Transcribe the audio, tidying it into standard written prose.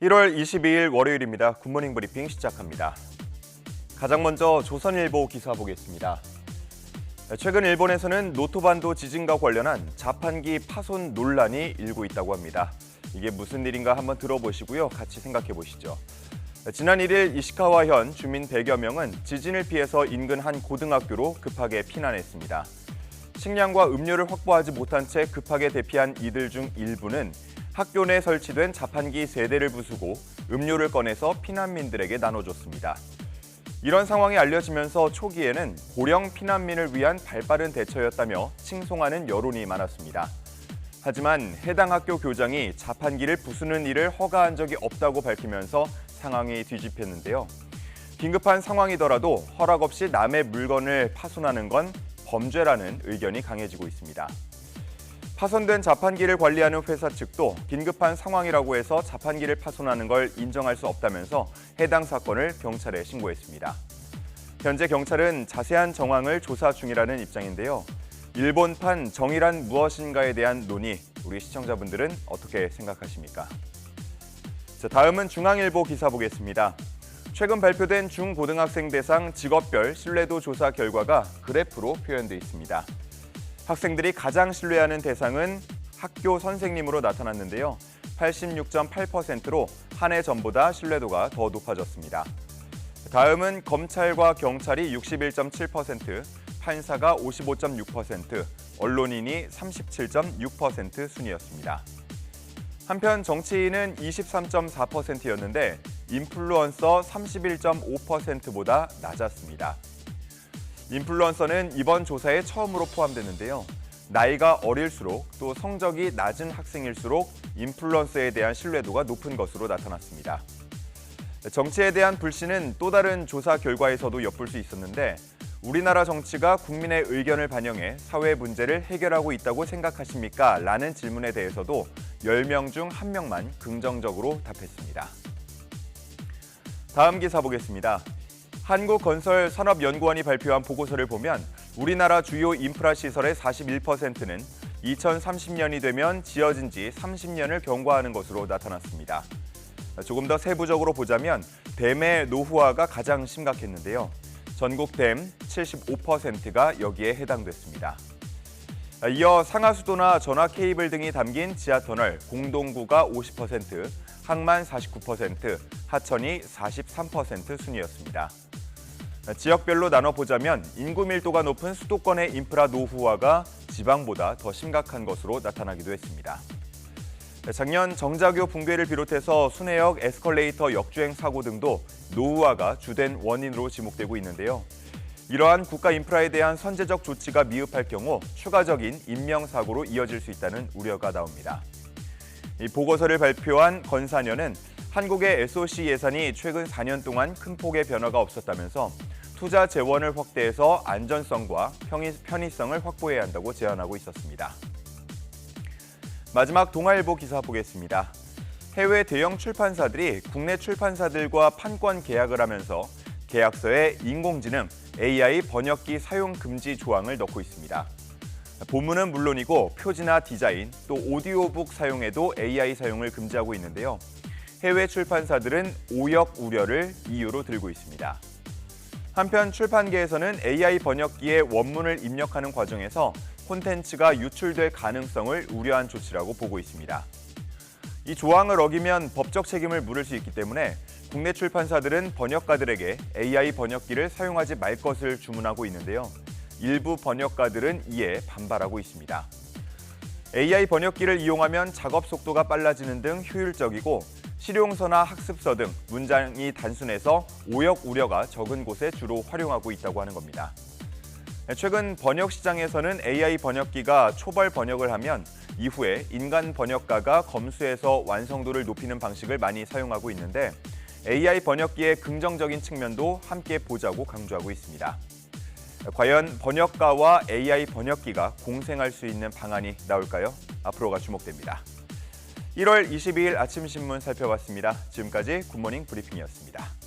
1월 22일 월요일입니다. 굿모닝 브리핑 시작합니다. 가장 먼저 조선일보 기사 보겠습니다. 최근 일본에서는 노토반도 지진과 관련한 자판기 파손 논란이 일고 있다고 합니다. 이게 무슨 일인가 한번 들어보시고요. 같이 생각해 보시죠. 지난 1일 이시카와현 주민 100여 명은 지진을 피해서 인근 한 고등학교로 급하게 피난했습니다. 식량과 음료를 확보하지 못한 채 급하게 대피한 이들 중 일부는 학교 내 설치된 자판기 3대를 부수고 음료를 꺼내서 피난민들에게 나눠줬습니다. 이런 상황이 알려지면서 초기에는 고령 피난민을 위한 발빠른 대처였다며 칭송하는 여론이 많았습니다. 하지만 해당 학교 교장이 자판기를 부수는 일을 허가한 적이 없다고 밝히면서 상황이 뒤집혔는데요. 긴급한 상황이더라도 허락 없이 남의 물건을 파손하는 건 범죄라는 의견이 강해지고 있습니다. 파손된 자판기를 관리하는 회사 측도 긴급한 상황이라고 해서 자판기를 파손하는 걸 인정할 수 없다면서 해당 사건을 경찰에 신고했습니다. 현재 경찰은 자세한 정황을 조사 중이라는 입장인데요. 일본판 정의란 무엇인가에 대한 논의, 우리 시청자분들은 어떻게 생각하십니까? 자, 다음은 중앙일보 기사 보겠습니다. 최근 발표된 중고등학생 대상 직업별 신뢰도 조사 결과가 그래프로 표현돼 있습니다. 학생들이 가장 신뢰하는 대상은 학교 선생님으로 나타났는데요. 86.8%로 한 해 전보다 신뢰도가 더 높아졌습니다. 다음은 검찰과 경찰이 61.7%, 판사가 55.6%, 언론인이 37.6% 순이었습니다. 한편 정치인은 23.4%였는데 인플루언서 31.5%보다 낮았습니다. 인플루언서는 이번 조사에 처음으로 포함됐는데요. 나이가 어릴수록 또 성적이 낮은 학생일수록 인플루언서에 대한 신뢰도가 높은 것으로 나타났습니다. 정치에 대한 불신은 또 다른 조사 결과에서도 엿볼 수 있었는데 우리나라 정치가 국민의 의견을 반영해 사회 문제를 해결하고 있다고 생각하십니까? 라는 질문에 대해서도 10명 중 1명만 긍정적으로 답했습니다. 다음 기사 보겠습니다. 한국건설산업연구원이 발표한 보고서를 보면 우리나라 주요 인프라 시설의 41%는 2030년이 되면 지어진 지 30년을 경과하는 것으로 나타났습니다. 조금 더 세부적으로 보자면 댐의 노후화가 가장 심각했는데요. 전국 댐 75%가 여기에 해당됐습니다. 이어 상하수도나 전화 케이블 등이 담긴 지하터널, 공동구가 50%, 항만 49%, 하천이 43% 순이었습니다. 지역별로 나눠보자면 인구 밀도가 높은 수도권의 인프라 노후화가 지방보다 더 심각한 것으로 나타나기도 했습니다. 작년 정자교 붕괴를 비롯해서 순회역 에스컬레이터 역주행 사고 등도 노후화가 주된 원인으로 지목되고 있는데요. 이러한 국가 인프라에 대한 선제적 조치가 미흡할 경우 추가적인 인명사고로 이어질 수 있다는 우려가 나옵니다. 이 보고서를 발표한 건사녀는 한국의 SOC 예산이 최근 4년 동안 큰 폭의 변화가 없었다면서 투자 재원을 확대해서 안전성과 편의성을 확보해야 한다고 제안하고 있었습니다. 마지막 동아일보 기사 보겠습니다. 해외 대형 출판사들이 국내 출판사들과 판권 계약을 하면서 계약서에 인공지능, AI 번역기 사용 금지 조항을 넣고 있습니다. 본문은 물론이고 표지나 디자인, 또 오디오북 사용에도 AI 사용을 금지하고 있는데요. 해외 출판사들은 오역 우려를 이유로 들고 있습니다. 한편 출판계에서는 AI 번역기에 원문을 입력하는 과정에서 콘텐츠가 유출될 가능성을 우려한 조치라고 보고 있습니다. 이 조항을 어기면 법적 책임을 물을 수 있기 때문에 국내 출판사들은 번역가들에게 AI 번역기를 사용하지 말 것을 주문하고 있는데요. 일부 번역가들은 이에 반발하고 있습니다. AI 번역기를 이용하면 작업 속도가 빨라지는 등 효율적이고 실용서나 학습서 등 문장이 단순해서 오역 우려가 적은 곳에 주로 활용하고 있다고 하는 겁니다. 최근 번역 시장에서는 AI 번역기가 초벌 번역을 하면 이후에 인간 번역가가 검수해서 완성도를 높이는 방식을 많이 사용하고 있는데 AI 번역기의 긍정적인 측면도 함께 보자고 강조하고 있습니다. 과연 번역가와 AI 번역기가 공생할 수 있는 방안이 나올까요? 앞으로가 주목됩니다. 1월 22일 아침 신문 살펴봤습니다. 지금까지 굿모닝 브리핑이었습니다.